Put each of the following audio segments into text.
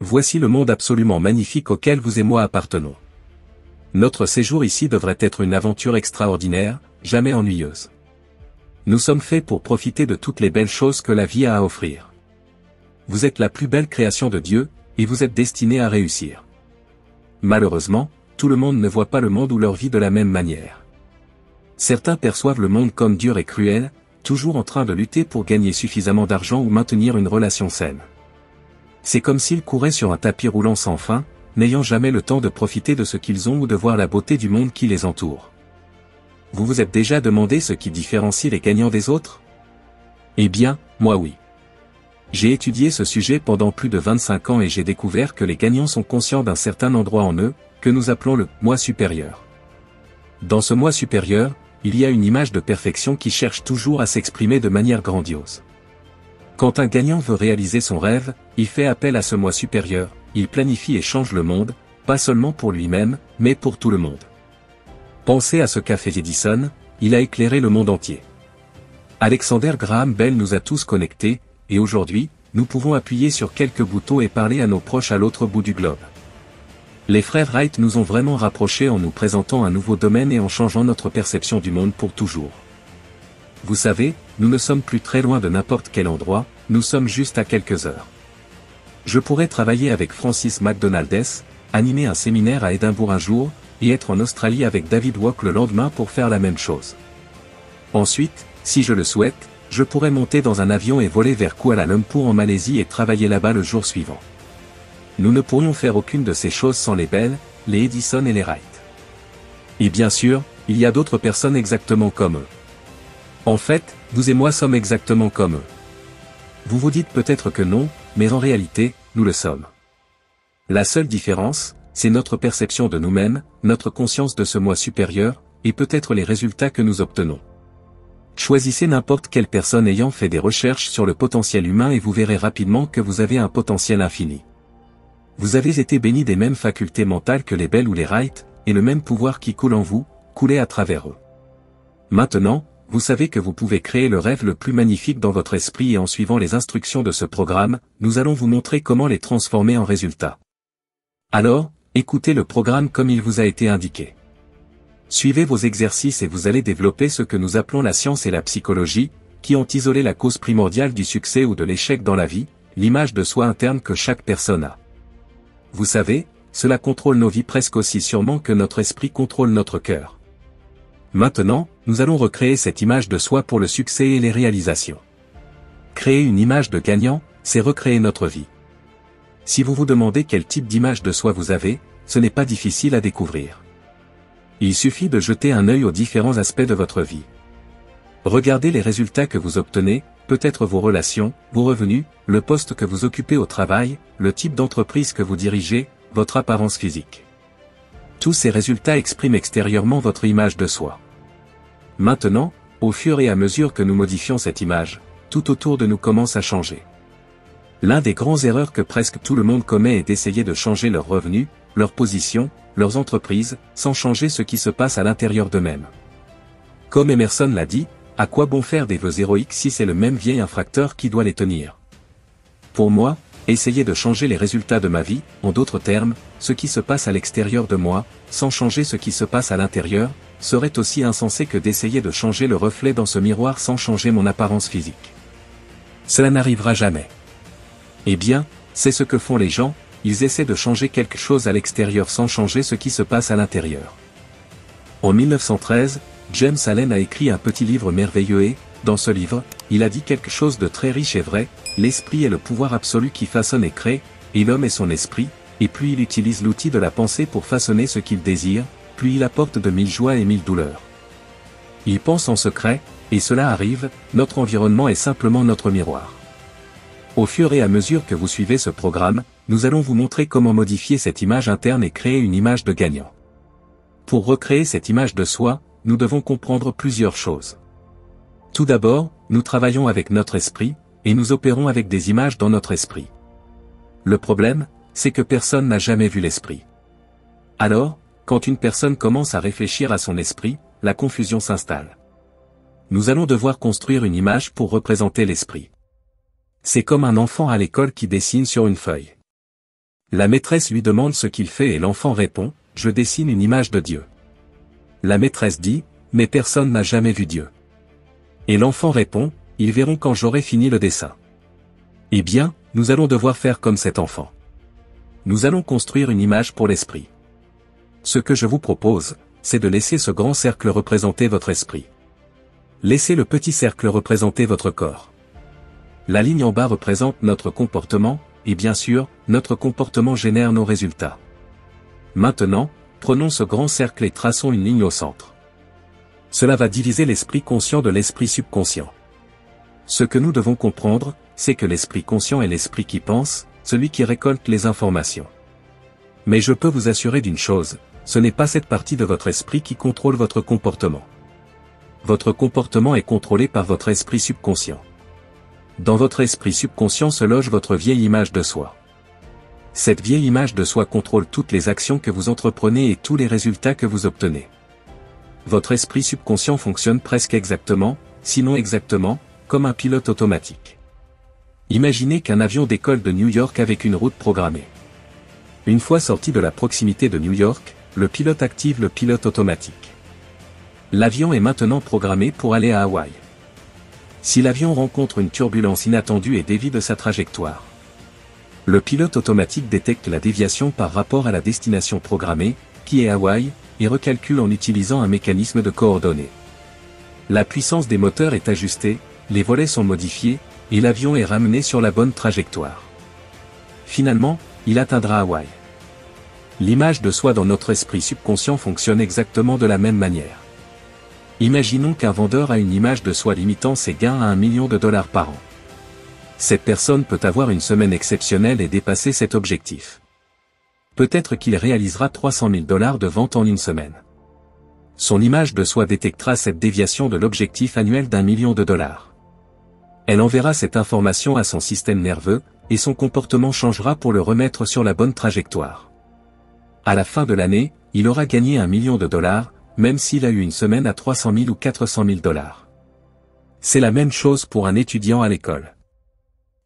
Voici le monde absolument magnifique auquel vous et moi appartenons. Notre séjour ici devrait être une aventure extraordinaire, jamais ennuyeuse. Nous sommes faits pour profiter de toutes les belles choses que la vie a à offrir. Vous êtes la plus belle création de Dieu, et vous êtes destinés à réussir. Malheureusement, tout le monde ne voit pas le monde ou leur vie de la même manière. Certains perçoivent le monde comme dur et cruel, toujours en train de lutter pour gagner suffisamment d'argent ou maintenir une relation saine. C'est comme s'ils couraient sur un tapis roulant sans fin, n'ayant jamais le temps de profiter de ce qu'ils ont ou de voir la beauté du monde qui les entoure. Vous vous êtes déjà demandé ce qui différencie les gagnants des autres? Eh bien, moi oui. J'ai étudié ce sujet pendant plus de 25 ans et j'ai découvert que les gagnants sont conscients d'un certain endroit en eux, que nous appelons le « moi supérieur ». Dans ce moi supérieur, il y a une image de perfection qui cherche toujours à s'exprimer de manière grandiose. Quand un gagnant veut réaliser son rêve, il fait appel à ce moi supérieur, il planifie et change le monde, pas seulement pour lui-même, mais pour tout le monde. Pensez à ce qu'a fait Edison, il a éclairé le monde entier. Alexander Graham Bell nous a tous connectés, et aujourd'hui, nous pouvons appuyer sur quelques boutons et parler à nos proches à l'autre bout du globe. Les frères Wright nous ont vraiment rapprochés en nous présentant un nouveau domaine et en changeant notre perception du monde pour toujours. Vous savez, nous ne sommes plus très loin de n'importe quel endroit, nous sommes juste à quelques heures. Je pourrais travailler avec Francis McDonald's, animer un séminaire à Édimbourg un jour, et être en Australie avec David Walk le lendemain pour faire la même chose. Ensuite, si je le souhaite, je pourrais monter dans un avion et voler vers Kuala Lumpur en Malaisie et travailler là-bas le jour suivant. Nous ne pourrions faire aucune de ces choses sans les Bell, les Edison et les Wright. Et bien sûr, il y a d'autres personnes exactement comme eux. En fait, vous et moi sommes exactement comme eux. Vous vous dites peut-être que non, mais en réalité, nous le sommes. La seule différence, c'est notre perception de nous-mêmes, notre conscience de ce moi supérieur, et peut-être les résultats que nous obtenons. Choisissez n'importe quelle personne ayant fait des recherches sur le potentiel humain et vous verrez rapidement que vous avez un potentiel infini. Vous avez été bénis des mêmes facultés mentales que les Bell ou les Wright, et le même pouvoir qui coule en vous, coulait à travers eux. Maintenant, vous savez que vous pouvez créer le rêve le plus magnifique dans votre esprit et en suivant les instructions de ce programme, nous allons vous montrer comment les transformer en résultats. Alors, écoutez le programme comme il vous a été indiqué. Suivez vos exercices et vous allez développer ce que nous appelons la science et la psychologie, qui ont isolé la cause primordiale du succès ou de l'échec dans la vie, l'image de soi interne que chaque personne a. Vous savez, cela contrôle nos vies presque aussi sûrement que notre esprit contrôle notre cœur. Maintenant, nous allons recréer cette image de soi pour le succès et les réalisations. Créer une image de gagnant, c'est recréer notre vie. Si vous vous demandez quel type d'image de soi vous avez, ce n'est pas difficile à découvrir. Il suffit de jeter un œil aux différents aspects de votre vie. Regardez les résultats que vous obtenez, peut-être vos relations, vos revenus, le poste que vous occupez au travail, le type d'entreprise que vous dirigez, votre apparence physique. Tous ces résultats expriment extérieurement votre image de soi. Maintenant, au fur et à mesure que nous modifions cette image, tout autour de nous commence à changer. L'un des grands erreurs que presque tout le monde commet est d'essayer de changer leurs revenus, leur position, leurs entreprises, sans changer ce qui se passe à l'intérieur d'eux-mêmes. Comme Emerson l'a dit, à quoi bon faire des vœux héroïques si c'est le même vieil infracteur qui doit les tenir? Pour moi, essayer de changer les résultats de ma vie, en d'autres termes, ce qui se passe à l'extérieur de moi, sans changer ce qui se passe à l'intérieur, serait aussi insensé que d'essayer de changer le reflet dans ce miroir sans changer mon apparence physique. Cela n'arrivera jamais. Eh bien, c'est ce que font les gens, ils essaient de changer quelque chose à l'extérieur sans changer ce qui se passe à l'intérieur. En 1913, James Allen a écrit un petit livre merveilleux et, dans ce livre, il a dit quelque chose de très riche et vrai, l'esprit est le pouvoir absolu qui façonne et crée, et l'homme est son esprit, et plus il utilise l'outil de la pensée pour façonner ce qu'il désire, plus il apporte de 1000 joies et 1000 douleurs. Il pense en secret, et cela arrive, notre environnement est simplement notre miroir. Au fur et à mesure que vous suivez ce programme, nous allons vous montrer comment modifier cette image interne et créer une image de gagnant. Pour recréer cette image de soi, nous devons comprendre plusieurs choses. Tout d'abord, nous travaillons avec notre esprit, et nous opérons avec des images dans notre esprit. Le problème, c'est que personne n'a jamais vu l'esprit. Alors, quand une personne commence à réfléchir à son esprit, la confusion s'installe. Nous allons devoir construire une image pour représenter l'esprit. C'est comme un enfant à l'école qui dessine sur une feuille. La maîtresse lui demande ce qu'il fait et l'enfant répond, « Je dessine une image de Dieu ». La maîtresse dit, « Mais personne n'a jamais vu Dieu ». Et l'enfant répond, « Ils verront quand j'aurai fini le dessin ». Eh bien, nous allons devoir faire comme cet enfant. Nous allons construire une image pour l'esprit. Ce que je vous propose, c'est de laisser ce grand cercle représenter votre esprit. Laissez le petit cercle représenter votre corps. La ligne en bas représente notre comportement, et bien sûr, notre comportement génère nos résultats. Maintenant, prenons ce grand cercle et traçons une ligne au centre. Cela va diviser l'esprit conscient de l'esprit subconscient. Ce que nous devons comprendre, c'est que l'esprit conscient est l'esprit qui pense, celui qui récolte les informations. Mais je peux vous assurer d'une chose, ce n'est pas cette partie de votre esprit qui contrôle votre comportement. Votre comportement est contrôlé par votre esprit subconscient. Dans votre esprit subconscient se loge votre vieille image de soi. Cette vieille image de soi contrôle toutes les actions que vous entreprenez et tous les résultats que vous obtenez. Votre esprit subconscient fonctionne presque exactement, sinon exactement, comme un pilote automatique. Imaginez qu'un avion décolle de New York avec une route programmée. Une fois sorti de la proximité de New York, le pilote active le pilote automatique. L'avion est maintenant programmé pour aller à Hawaï. Si l'avion rencontre une turbulence inattendue et dévie de sa trajectoire, le pilote automatique détecte la déviation par rapport à la destination programmée, qui est Hawaï, et recalcule en utilisant un mécanisme de coordonnées. La puissance des moteurs est ajustée, les volets sont modifiés, et l'avion est ramené sur la bonne trajectoire. Finalement, il atteindra Hawaï. L'image de soi dans notre esprit subconscient fonctionne exactement de la même manière. Imaginons qu'un vendeur a une image de soi limitant ses gains à $1 million par an. Cette personne peut avoir une semaine exceptionnelle et dépasser cet objectif. Peut-être qu'il réalisera $300 000 de vente en une semaine. Son image de soi détectera cette déviation de l'objectif annuel d'1 million. Elle enverra cette information à son système nerveux, et son comportement changera pour le remettre sur la bonne trajectoire. À la fin de l'année, il aura gagné $1 million, même s'il a eu une semaine à 300 000 ou 400 000 $. C'est la même chose pour un étudiant à l'école.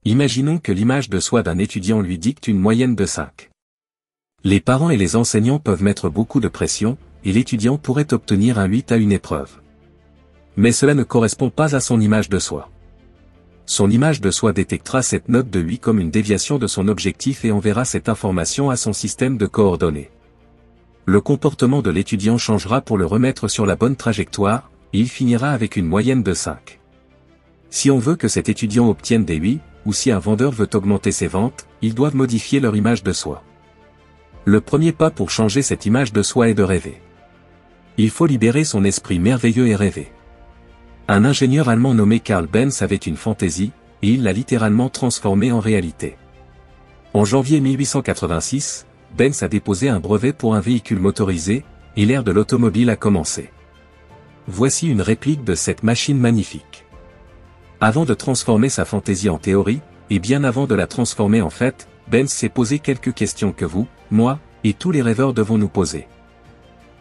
Imaginons que l'image de soi d'un étudiant lui dicte une moyenne de 5. Les parents et les enseignants peuvent mettre beaucoup de pression, et l'étudiant pourrait obtenir un 8 à une épreuve. Mais cela ne correspond pas à son image de soi. Son image de soi détectera cette note de 8 comme une déviation de son objectif et enverra cette information à son système de coordonnées. Le comportement de l'étudiant changera pour le remettre sur la bonne trajectoire, et il finira avec une moyenne de 5. Si on veut que cet étudiant obtienne des 8, ou si un vendeur veut augmenter ses ventes, ils doivent modifier leur image de soi. Le premier pas pour changer cette image de soi est de rêver. Il faut libérer son esprit merveilleux et rêver. Un ingénieur allemand nommé Carl Benz avait une fantaisie, et il l'a littéralement transformée en réalité. En janvier 1886, Benz a déposé un brevet pour un véhicule motorisé, et l'ère de l'automobile a commencé. Voici une réplique de cette machine magnifique. Avant de transformer sa fantaisie en théorie, et bien avant de la transformer en fait, Benz s'est posé quelques questions que vous, moi, et tous les rêveurs devons nous poser.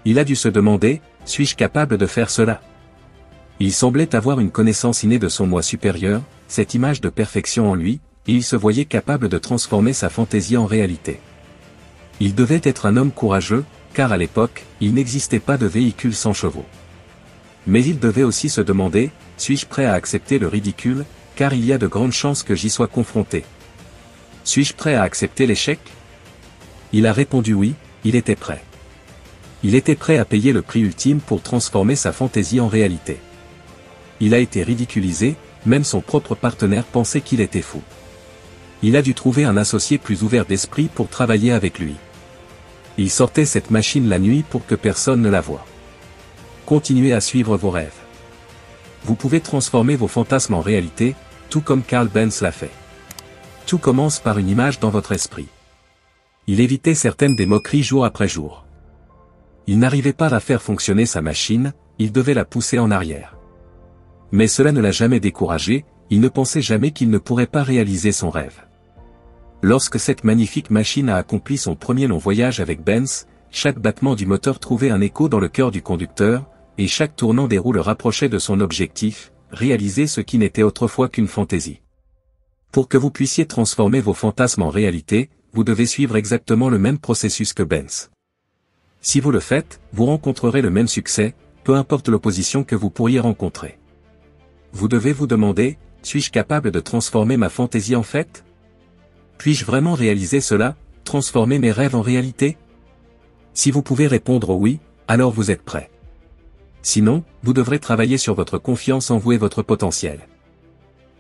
Il a dû se demander, suis-je capable de faire cela ? Il semblait avoir une connaissance innée de son moi supérieur, cette image de perfection en lui, et il se voyait capable de transformer sa fantaisie en réalité. Il devait être un homme courageux, car à l'époque, il n'existait pas de véhicule sans chevaux. Mais il devait aussi se demander, suis-je prêt à accepter le ridicule, car il y a de grandes chances que j'y sois confronté. Suis-je prêt à accepter l'échec ? Il a répondu oui, il était prêt. Il était prêt à payer le prix ultime pour transformer sa fantaisie en réalité. Il a été ridiculisé, même son propre partenaire pensait qu'il était fou. Il a dû trouver un associé plus ouvert d'esprit pour travailler avec lui. Il sortait cette machine la nuit pour que personne ne la voie. Continuez à suivre vos rêves. Vous pouvez transformer vos fantasmes en réalité, tout comme Carl Benz l'a fait. Tout commence par une image dans votre esprit. Il évitait certaines des moqueries jour après jour. Il n'arrivait pas à faire fonctionner sa machine, il devait la pousser en arrière. Mais cela ne l'a jamais découragé, il ne pensait jamais qu'il ne pourrait pas réaliser son rêve. Lorsque cette magnifique machine a accompli son premier long voyage avec Benz, chaque battement du moteur trouvait un écho dans le cœur du conducteur, et chaque tournant des roues le rapprochait de son objectif, réaliser ce qui n'était autrefois qu'une fantaisie. Pour que vous puissiez transformer vos fantasmes en réalité, vous devez suivre exactement le même processus que Benz. Si vous le faites, vous rencontrerez le même succès, peu importe l'opposition que vous pourriez rencontrer. Vous devez vous demander, suis-je capable de transformer ma fantaisie en fait? Puis-je vraiment réaliser cela, transformer mes rêves en réalité? Si vous pouvez répondre oui, alors vous êtes prêt. Sinon, vous devrez travailler sur votre confiance en vous et votre potentiel.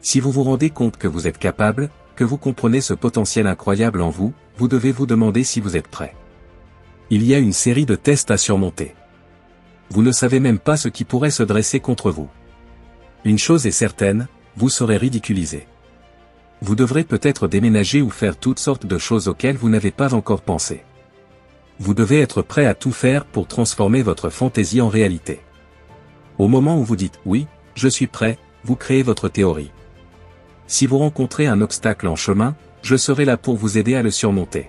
Si vous vous rendez compte que vous êtes capable, que vous comprenez ce potentiel incroyable en vous, vous devez vous demander si vous êtes prêt. Il y a une série de tests à surmonter. Vous ne savez même pas ce qui pourrait se dresser contre vous. Une chose est certaine, vous serez ridiculisé. Vous devrez peut-être déménager ou faire toutes sortes de choses auxquelles vous n'avez pas encore pensé. Vous devez être prêt à tout faire pour transformer votre fantaisie en réalité. Au moment où vous dites « oui, je suis prêt », vous créez votre théorie. Si vous rencontrez un obstacle en chemin, je serai là pour vous aider à le surmonter.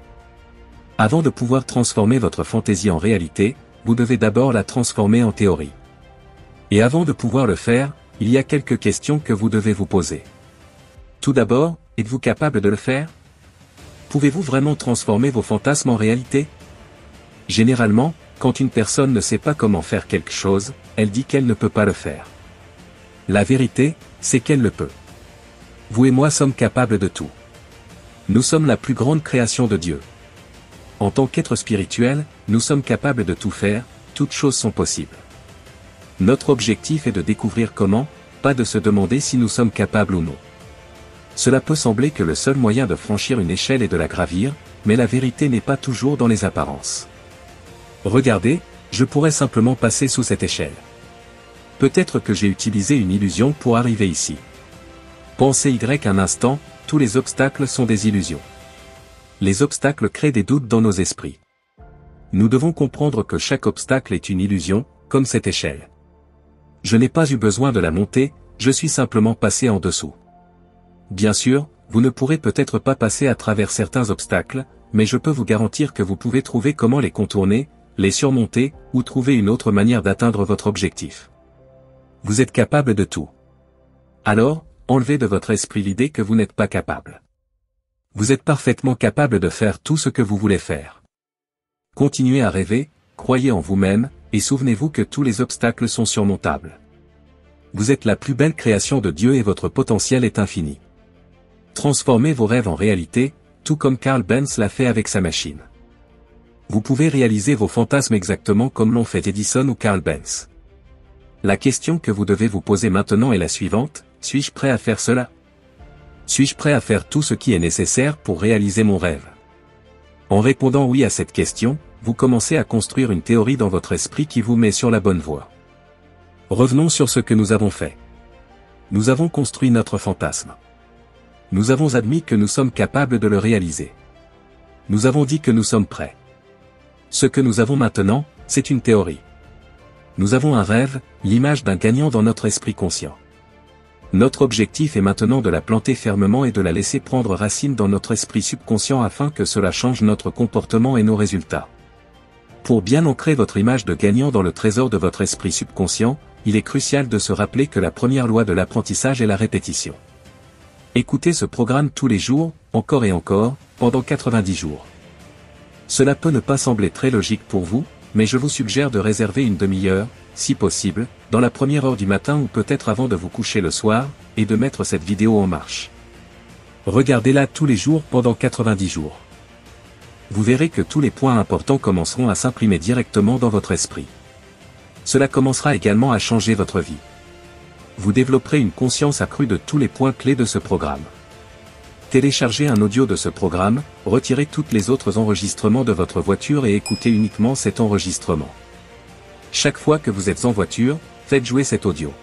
Avant de pouvoir transformer votre fantaisie en réalité, vous devez d'abord la transformer en théorie. Et avant de pouvoir le faire, il y a quelques questions que vous devez vous poser. Tout d'abord, êtes-vous capable de le faire? Pouvez-vous vraiment transformer vos fantasmes en réalité? Généralement, quand une personne ne sait pas comment faire quelque chose, elle dit qu'elle ne peut pas le faire. La vérité, c'est qu'elle le peut. Vous et moi sommes capables de tout. Nous sommes la plus grande création de Dieu. En tant qu'être spirituel, nous sommes capables de tout faire, toutes choses sont possibles. Notre objectif est de découvrir comment, pas de se demander si nous sommes capables ou non. Cela peut sembler que le seul moyen de franchir une échelle est de la gravir, mais la vérité n'est pas toujours dans les apparences. Regardez, je pourrais simplement passer sous cette échelle. Peut-être que j'ai utilisé une illusion pour arriver ici. Pensez un instant, tous les obstacles sont des illusions. Les obstacles créent des doutes dans nos esprits. Nous devons comprendre que chaque obstacle est une illusion, comme cette échelle. Je n'ai pas eu besoin de la monter, je suis simplement passé en dessous. Bien sûr, vous ne pourrez peut-être pas passer à travers certains obstacles, mais je peux vous garantir que vous pouvez trouver comment les contourner, les surmonter, ou trouver une autre manière d'atteindre votre objectif. Vous êtes capable de tout. Alors, enlevez de votre esprit l'idée que vous n'êtes pas capable. Vous êtes parfaitement capable de faire tout ce que vous voulez faire. Continuez à rêver, croyez en vous-même, et souvenez-vous que tous les obstacles sont surmontables. Vous êtes la plus belle création de Dieu et votre potentiel est infini. Transformez vos rêves en réalité, tout comme Carl Benz l'a fait avec sa machine. Vous pouvez réaliser vos fantasmes exactement comme l'ont fait Edison ou Carl Benz. La question que vous devez vous poser maintenant est la suivante, suis-je prêt à faire cela? Suis-je prêt à faire tout ce qui est nécessaire pour réaliser mon rêve? En répondant oui à cette question, vous commencez à construire une théorie dans votre esprit qui vous met sur la bonne voie. Revenons sur ce que nous avons fait. Nous avons construit notre fantasme. Nous avons admis que nous sommes capables de le réaliser. Nous avons dit que nous sommes prêts. Ce que nous avons maintenant, c'est une théorie. Nous avons un rêve, l'image d'un gagnant dans notre esprit conscient. Notre objectif est maintenant de la planter fermement et de la laisser prendre racine dans notre esprit subconscient afin que cela change notre comportement et nos résultats. Pour bien ancrer votre image de gagnant dans le trésor de votre esprit subconscient, il est crucial de se rappeler que la première loi de l'apprentissage est la répétition. Écoutez ce programme tous les jours, encore et encore, pendant 90 jours. Cela peut ne pas sembler très logique pour vous, mais je vous suggère de réserver une demi-heure, si possible, dans la première heure du matin ou peut-être avant de vous coucher le soir, et de mettre cette vidéo en marche. Regardez-la tous les jours pendant 90 jours. Vous verrez que tous les points importants commenceront à s'imprimer directement dans votre esprit. Cela commencera également à changer votre vie. Vous développerez une conscience accrue de tous les points clés de ce programme. Téléchargez un audio de ce programme, retirez tous les autres enregistrements de votre voiture et écoutez uniquement cet enregistrement. Chaque fois que vous êtes en voiture, faites jouer cet audio.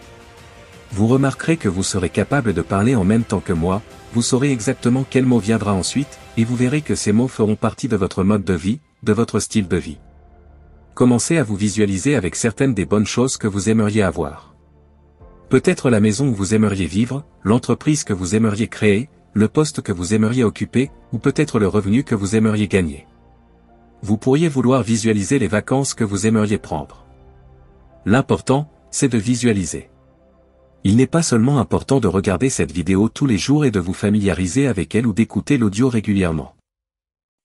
Vous remarquerez que vous serez capable de parler en même temps que moi, vous saurez exactement quel mot viendra ensuite, et vous verrez que ces mots feront partie de votre mode de vie, de votre style de vie. Commencez à vous visualiser avec certaines des bonnes choses que vous aimeriez avoir. Peut-être la maison où vous aimeriez vivre, l'entreprise que vous aimeriez créer, le poste que vous aimeriez occuper, ou peut-être le revenu que vous aimeriez gagner. Vous pourriez vouloir visualiser les vacances que vous aimeriez prendre. L'important, c'est de visualiser. Il n'est pas seulement important de regarder cette vidéo tous les jours et de vous familiariser avec elle ou d'écouter l'audio régulièrement.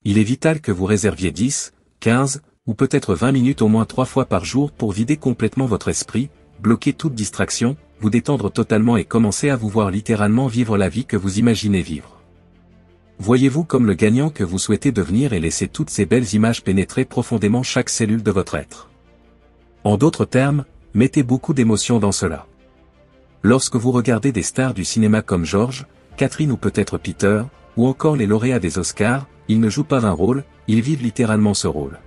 Il est vital que vous réserviez 10, 15, ou peut-être 20 minutes au moins 3 fois par jour pour vider complètement votre esprit, bloquer toute distraction, vous détendre totalement et commencer à vous voir littéralement vivre la vie que vous imaginez vivre. Voyez-vous comme le gagnant que vous souhaitez devenir et laissez toutes ces belles images pénétrer profondément chaque cellule de votre être. En d'autres termes, mettez beaucoup d'émotion dans cela. Lorsque vous regardez des stars du cinéma comme George, Catherine ou peut-être Peter, ou encore les lauréats des Oscars, ils ne jouent pas un rôle, ils vivent littéralement ce rôle.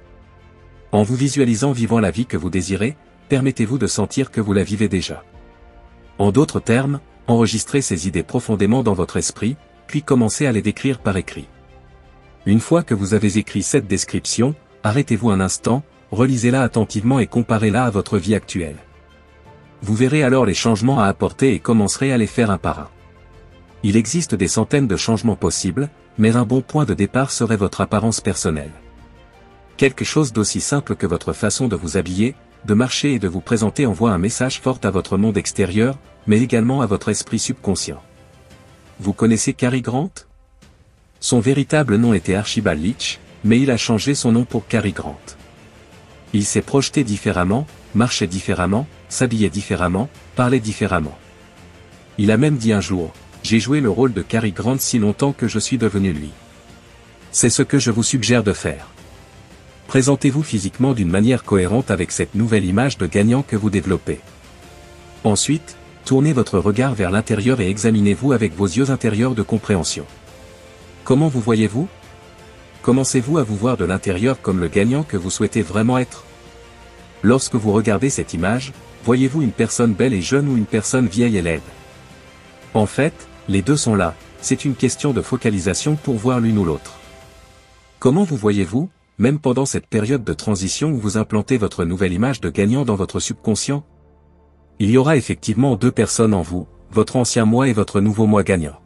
En vous visualisant vivant la vie que vous désirez, permettez-vous de sentir que vous la vivez déjà. En d'autres termes, enregistrez ces idées profondément dans votre esprit, puis commencez à les décrire par écrit. Une fois que vous avez écrit cette description, arrêtez-vous un instant, relisez-la attentivement et comparez-la à votre vie actuelle. Vous verrez alors les changements à apporter et commencerez à les faire un par un. Il existe des centaines de changements possibles, mais un bon point de départ serait votre apparence personnelle. Quelque chose d'aussi simple que votre façon de vous habiller, de marcher et de vous présenter envoie un message fort à votre monde extérieur, mais également à votre esprit subconscient. Vous connaissez Cary Grant? Son véritable nom était Archibald Leach, mais il a changé son nom pour Cary Grant. Il s'est projeté différemment, marchait différemment, s'habillait différemment, parlait différemment. Il a même dit un jour, « J'ai joué le rôle de Cary Grant si longtemps que je suis devenu lui. » C'est ce que je vous suggère de faire. Présentez-vous physiquement d'une manière cohérente avec cette nouvelle image de gagnant que vous développez. Ensuite, tournez votre regard vers l'intérieur et examinez-vous avec vos yeux intérieurs de compréhension. Comment vous voyez-vous? Commencez-vous à vous voir de l'intérieur comme le gagnant que vous souhaitez vraiment être? Lorsque vous regardez cette image, voyez-vous une personne belle et jeune ou une personne vieille et laide? En fait, les deux sont là, c'est une question de focalisation pour voir l'une ou l'autre. Comment vous voyez-vous, même pendant cette période de transition où vous implantez votre nouvelle image de gagnant dans votre subconscient? Il y aura effectivement deux personnes en vous, votre ancien moi et votre nouveau moi gagnant.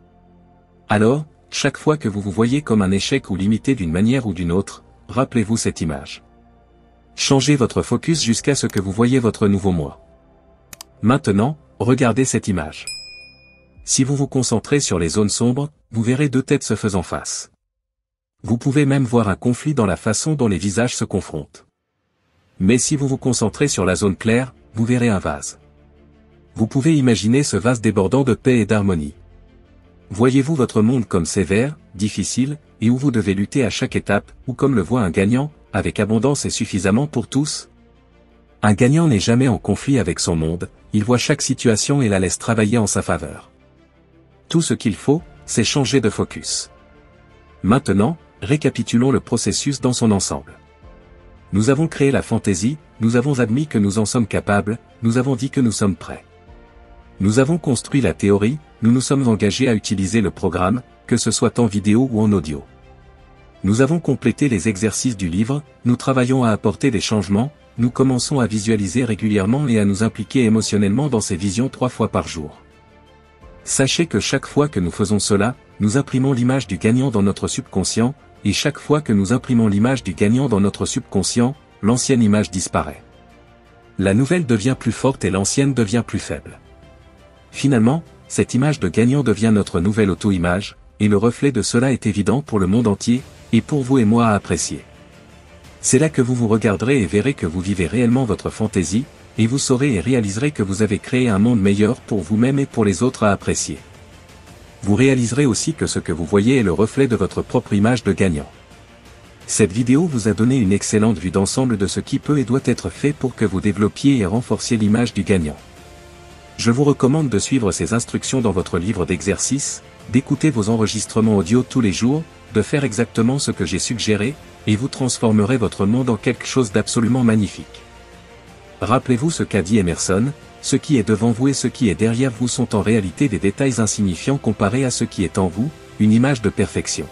Alors, chaque fois que vous vous voyez comme un échec ou limité d'une manière ou d'une autre, rappelez-vous cette image. Changez votre focus jusqu'à ce que vous voyez votre nouveau moi. Maintenant, regardez cette image. Si vous vous concentrez sur les zones sombres, vous verrez deux têtes se faisant face. Vous pouvez même voir un conflit dans la façon dont les visages se confrontent. Mais si vous vous concentrez sur la zone claire, vous verrez un vase. Vous pouvez imaginer ce vase débordant de paix et d'harmonie. Voyez-vous votre monde comme sévère, difficile, et où vous devez lutter à chaque étape, ou comme le voit un gagnant, avec abondance et suffisamment pour tous? Un gagnant n'est jamais en conflit avec son monde, il voit chaque situation et la laisse travailler en sa faveur. Tout ce qu'il faut, c'est changer de focus. Maintenant, récapitulons le processus dans son ensemble. Nous avons créé la fantaisie, nous avons admis que nous en sommes capables, nous avons dit que nous sommes prêts. Nous avons construit la théorie, nous nous sommes engagés à utiliser le programme, que ce soit en vidéo ou en audio. Nous avons complété les exercices du livre, nous travaillons à apporter des changements, nous commençons à visualiser régulièrement et à nous impliquer émotionnellement dans ces visions 3 fois par jour. Sachez que chaque fois que nous faisons cela, nous imprimons l'image du gagnant dans notre subconscient, et chaque fois que nous imprimons l'image du gagnant dans notre subconscient, l'ancienne image disparaît. La nouvelle devient plus forte et l'ancienne devient plus faible. Finalement, cette image de gagnant devient notre nouvelle auto-image, et le reflet de cela est évident pour le monde entier, et pour vous et moi à apprécier. C'est là que vous vous regarderez et verrez que vous vivez réellement votre fantaisie, et vous saurez et réaliserez que vous avez créé un monde meilleur pour vous-même et pour les autres à apprécier. Vous réaliserez aussi que ce que vous voyez est le reflet de votre propre image de gagnant. Cette vidéo vous a donné une excellente vue d'ensemble de ce qui peut et doit être fait pour que vous développiez et renforciez l'image du gagnant. Je vous recommande de suivre ces instructions dans votre livre d'exercices, d'écouter vos enregistrements audio tous les jours, de faire exactement ce que j'ai suggéré, et vous transformerez votre monde en quelque chose d'absolument magnifique. Rappelez-vous ce qu'a dit Emerson, ce qui est devant vous et ce qui est derrière vous sont en réalité des détails insignifiants comparés à ce qui est en vous, une image de perfection.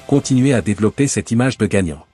Continuez à développer cette image de gagnant.